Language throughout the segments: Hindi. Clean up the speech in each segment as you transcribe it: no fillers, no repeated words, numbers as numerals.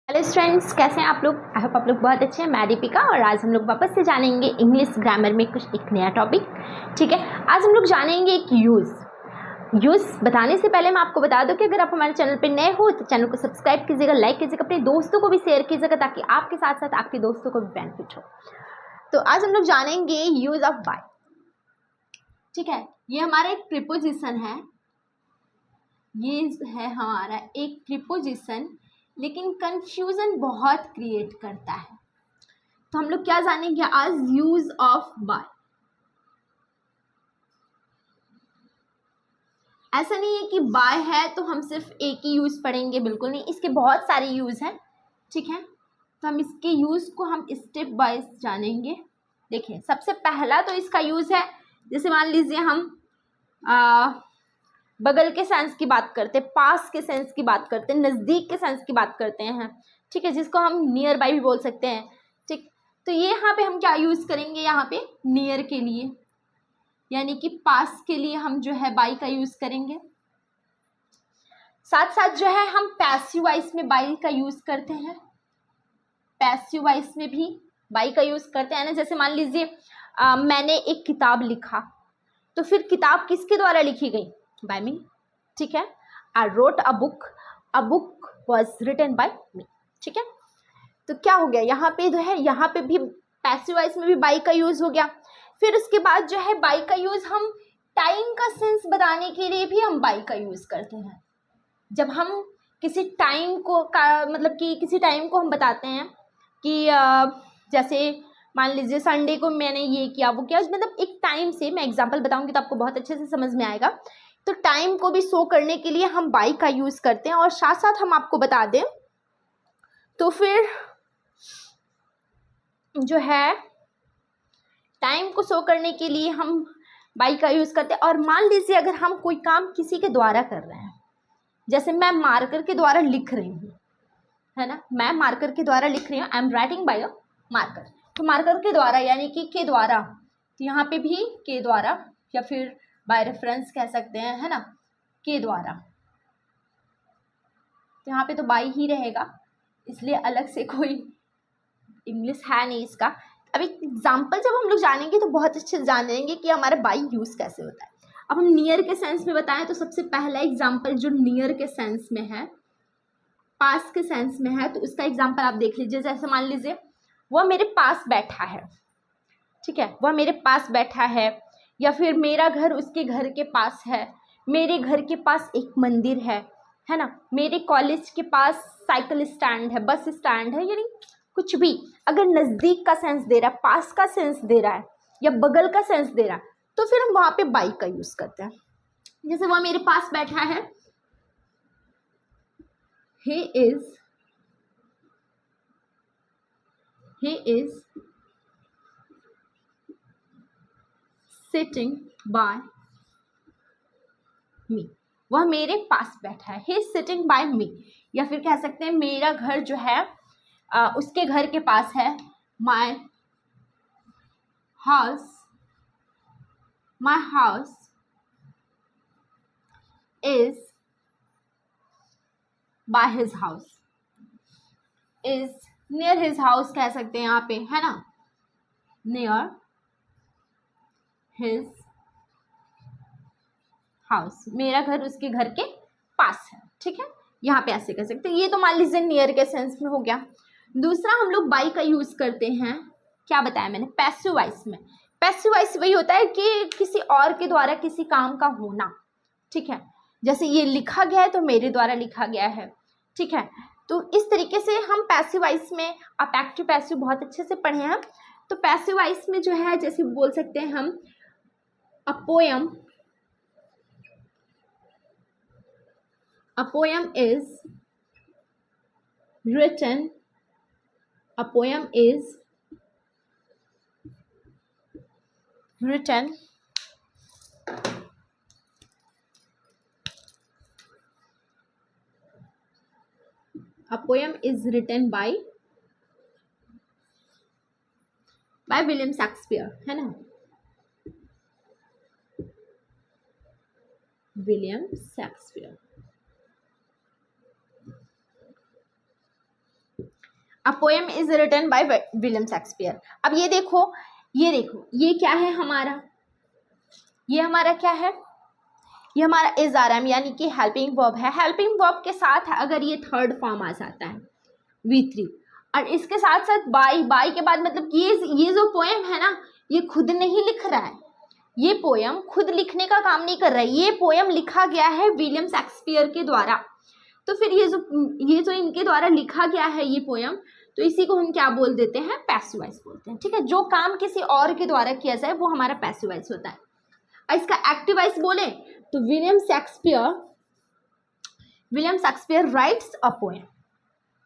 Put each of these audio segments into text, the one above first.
हेलो स्टूडेंट्स, कैसे हैं आप लोग। आई होप आप लोग बहुत अच्छे हैं। मैं दीपिका और आज हम लोग वापस से जानेंगे इंग्लिश ग्रामर में कुछ एक नया टॉपिक। ठीक है, आज हम लोग जानेंगे एक यूज़ बताने से पहले मैं आपको बता दूं कि अगर आप हमारे चैनल पे नए हो तो चैनल को सब्सक्राइब कीजिएगा, लाइक कीजिएगा, अपने दोस्तों को भी शेयर कीजिएगा ताकि आपके साथ साथ आपके दोस्तों को भी बेनिफिट हो। तो आज हम लोग जानेंगे यूज़ ऑफ बाय। ठीक है, ये हमारा एक प्रीपोजिशन है, ये है हमारा एक प्रीपोजिशन, लेकिन कंफ्यूजन बहुत क्रिएट करता है। तो हम लोग क्या जानेंगे आज, यूज ऑफ बाय। ऐसा नहीं है कि बाय है तो हम सिर्फ एक ही यूज पढ़ेंगे, बिल्कुल नहीं, इसके बहुत सारे यूज हैं। ठीक है, तो हम इसके यूज को हम स्टेप बाय जानेंगे। देखिए, सबसे पहला तो इसका यूज है, जैसे मान लीजिए हम बगल के सेंस की बात करते हैं, पास के सेंस की बात करते हैं, नज़दीक के सेंस की बात करते हैं। ठीक है, जिसको हम नियर बाय भी बोल सकते हैं। ठीक, तो ये यहाँ पे हम क्या यूज़ करेंगे, यहाँ पे नियर के लिए यानी कि पास के लिए हम जो है बाय का यूज़ करेंगे। साथ साथ जो है हम पैसिव वॉइस में बाय का यूज़ करते हैं, पैसिव वॉइस में भी बाय का यूज़ करते हैं ना। जैसे मान लीजिए मैंने एक किताब लिखा, तो फिर किताब किसके द्वारा लिखी गई, बाय मी। ठीक है, I wrote a book was written by me. ठीक है, तो क्या हो गया, यहाँ पे जो है, यहाँ पे भी पैसिव वॉइस में भी बाय का यूज हो गया। फिर उसके बाद जो है बाय का यूज हम टाइम का सेंस बताने के लिए भी हम बाय का यूज करते हैं। जब हम किसी टाइम को मतलब कि किसी टाइम को हम बताते हैं कि जैसे मान लीजिए संडे को मैंने ये किया वो किया, मतलब एक टाइम से मैं एग्जांपल बताऊंगी तो आपको बहुत अच्छे से समझ में आएगा। तो टाइम को भी शो करने के लिए हम बाय का यूज करते हैं। और साथ साथ हम आपको बता दें तो फिर जो है टाइम को शो करने के लिए हम बाय का यूज करते हैं। और मान लीजिए अगर हम कोई काम किसी के द्वारा कर रहे हैं, जैसे मैं मार्कर के द्वारा लिख रही हूँ, है ना, मैं मार्कर के द्वारा लिख रही हूँ, I am writing by a marker. तो मार्कर के द्वारा यानी कि के द्वारा, तो यहाँ पे भी के द्वारा या फिर बाय रेफरेंस कह सकते हैं, है ना, के द्वारा। तो यहाँ पे तो बाय ही रहेगा, इसलिए अलग से कोई इंग्लिश है नहीं इसका। अब एक एग्जाम्पल जब हम लोग जानेंगे तो बहुत अच्छे से जानेंगे कि हमारा बाय यूज कैसे होता है। अब हम नियर के सेंस में बताएं तो सबसे पहला एग्जाम्पल जो नियर के सेंस में है, पास के सेंस में है, तो उसका एग्जाम्पल आप देख लीजिए। जैसे मान लीजिए वह मेरे पास बैठा है। ठीक है, वह मेरे पास बैठा है, या फिर मेरा घर उसके घर के पास है, मेरे घर के पास एक मंदिर है ना, मेरे कॉलेज के पास साइकिल स्टैंड है, बस स्टैंड है, यानी कुछ भी अगर नज़दीक का सेंस दे रहा है, पास का सेंस दे रहा है या बगल का सेंस दे रहा है, तो फिर हम वहाँ पे बाय का यूज़ करते हैं। जैसे वह मेरे पास बैठा है, he is sitting by me, वह मेरे पास बैठा है, he is sitting by me। या फिर कह सकते हैं मेरा घर जो है उसके घर के पास है, my house is by his house, is near his house कह सकते हैं यहाँ पे, है ना, near his house, मेरा घर उसके घर के पास है। ठीक है, यहाँ पे ऐसे कह सकते हैं। ये तो मान लीजिए नियर के सेंस में हो गया। दूसरा हम लोग बाय का यूज करते हैं, क्या बताया मैंने, पैसिव वॉइस में। पैसिव वॉइस वही होता है कि किसी और के द्वारा किसी काम का होना। ठीक है, जैसे ये लिखा गया है तो मेरे द्वारा लिखा गया है। ठीक है, तो इस तरीके से हम पैसिव वॉइस में, आप एक्टिव पैसिव बहुत अच्छे से पढ़े हैं, तो पैसिव वॉइस में जो है जैसे बोल सकते हैं हम a poem is written, a poem is written by William Shakespeare, है ना, William Shakespeare. A poem is written by William Shakespeare. अब ये देखो ये क्या है हमारा, ये हमारा क्या है, ये हमारा इज आर एम यानी कि हेल्पिंग वर्ब है। हेल्पिंग वर्ब के साथ अगर ये थर्ड फॉर्म आ जाता है V3 और इसके साथ साथ बाई के बाद मतलब ये जो पोएम है ना ये खुद नहीं लिख रहा है, ये पोएम खुद लिखने का काम नहीं कर रहा है, ये पोएम लिखा गया है विलियम शेक्सपियर के द्वारा। तो फिर ये जो इनके द्वारा लिखा गया है ये पोएम, तो इसी को हम क्या बोल देते हैं, पैसिव वॉइस बोलते हैं। ठीक है, जो काम किसी और के द्वारा किया जाए वो हमारा पैसिव वॉइस होता है। और इसका एक्टिव वॉइस बोले तो William Shakespeare rights a poem,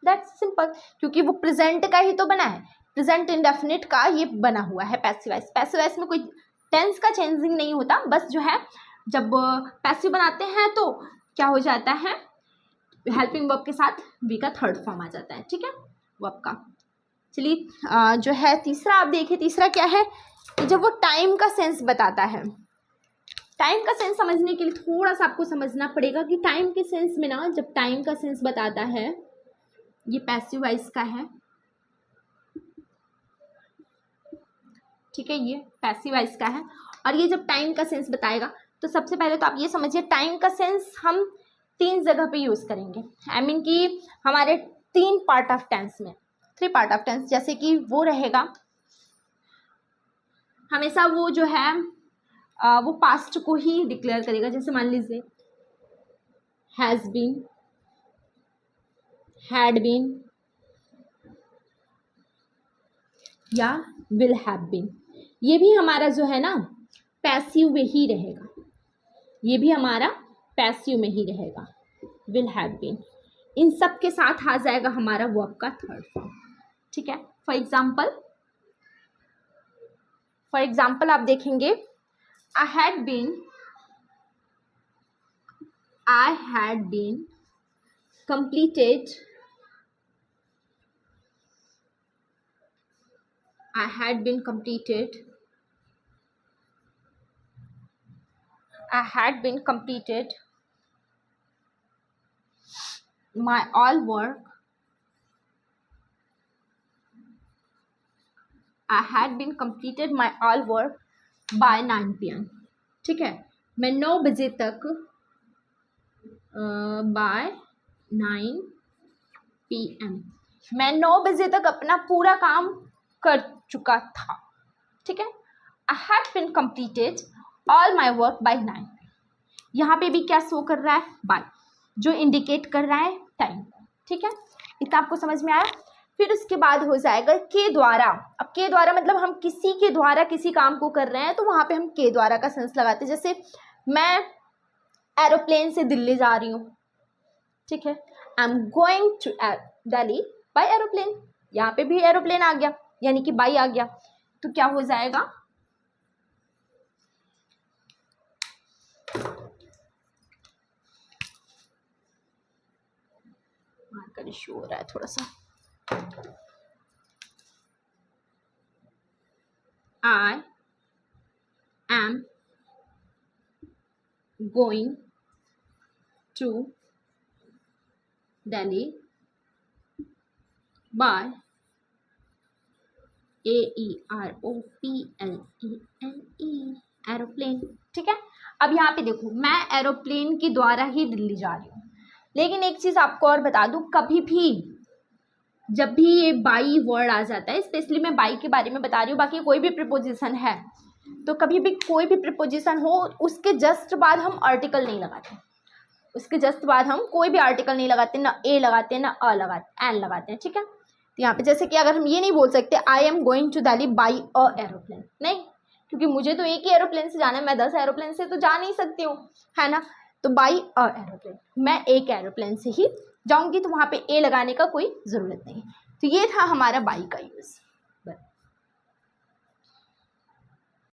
that's simple, क्योंकि वो प्रेजेंट का ही तो बना है, प्रेजेंट इंडेफिनिट का ये बना हुआ है पैसिव वॉइस। पैसिव वॉइस में कोई टेंस का चेंजिंग नहीं होता, बस जो है जब पैसिव बनाते हैं तो क्या हो जाता है, हेल्पिंग वर्ब के साथ वी का थर्ड फॉर्म आ जाता है। ठीक है, वर्ब का। चलिए जो है तीसरा आप देखिए, तीसरा क्या है, जब वो टाइम का सेंस बताता है। टाइम का सेंस समझने के लिए थोड़ा सा आपको समझना पड़ेगा कि टाइम के सेंस में ना, जब टाइम का सेंस बताता है ये पैसिव वॉइस का है। ठीक है, ये पैसिव वॉइस का है और ये जब टाइम का सेंस बताएगा तो सबसे पहले तो आप ये समझिए टाइम का सेंस हम 3 जगह पे यूज़ करेंगे। आई मीन कि हमारे 3 पार्ट ऑफ टेंस में, 3 पार्ट ऑफ टेंस, जैसे कि वो रहेगा हमेशा वो जो है वो पास्ट को ही डिक्लेयर करेगा। जैसे मान लीजिए हैज़ बीन, हैड बीन या विल हैव बीन, ये भी हमारा जो है ना पैसिव में ही रहेगा, ये भी हमारा पैसिव में ही रहेगा, विल हैव बीन। इन सब के साथ आ जाएगा हमारा वर्ब का थर्ड फॉर्म। ठीक है, फॉर एग्जाम्पल आप देखेंगे I had been completed my all work by 9 PM। ठीक है, मैं 9 बजे तक बाय 9 PM, मैं 9 बजे तक अपना पूरा काम कर चुका था। ठीक है, I had been completed all my work by 9। यहाँ पे भी क्या शो कर रहा है, बाय, जो इंडिकेट कर रहा है टाइम। ठीक है, इतना आपको समझ में आया। फिर उसके बाद हो जाएगा के द्वारा। अब के द्वारा मतलब हम किसी के द्वारा किसी काम को कर रहे हैं तो वहाँ पे हम के द्वारा का सेंस लगाते हैं। जैसे मैं एरोप्लेन से दिल्ली जा रही हूँ। ठीक है, I am going to Delhi by aeroplane, यहाँ पे भी एरोप्लेन आ गया यानी कि बाई आ गया, तो क्या हो जाएगा, मार्कर इशू हो रहा है थोड़ा सा। I am going to Delhi by AEROPLANE, aeroplane. ठीक है, अब यहाँ पे देखो मैं एरोप्लेन के द्वारा ही दिल्ली जा रही हूँ, लेकिन एक चीज़ आपको और बता दूँ, कभी भी जब भी ये बाई वर्ड आ जाता है, स्पेशली मैं बाई के बारे में बता रही हूँ, बाकी कोई भी प्रीपोजिशन है तो कभी भी कोई भी प्रीपोजिशन हो उसके जस्ट बाद हम आर्टिकल नहीं लगाते, उसके जस्ट बाद हम कोई भी आर्टिकल नहीं लगाते, ना ए लगाते ना अ लगाते, एन लगाते हैं। ठीक है, तो यहाँ पे जैसे कि अगर हम ये नहीं बोल सकते I am going to Delhi by a aeroplane, नहीं, क्योंकि मुझे तो एक ही एरोप्लेन से जाना है, मैं 10 एरोप्लेन से तो जा नहीं सकती हूँ, है ना। तो बाई अ एरोप्लेन, मैं एक एरोप्लेन से ही जाऊंगी, तो वहाँ पे ए लगाने का कोई ज़रूरत नहीं। तो ये था हमारा बाई का यूज़।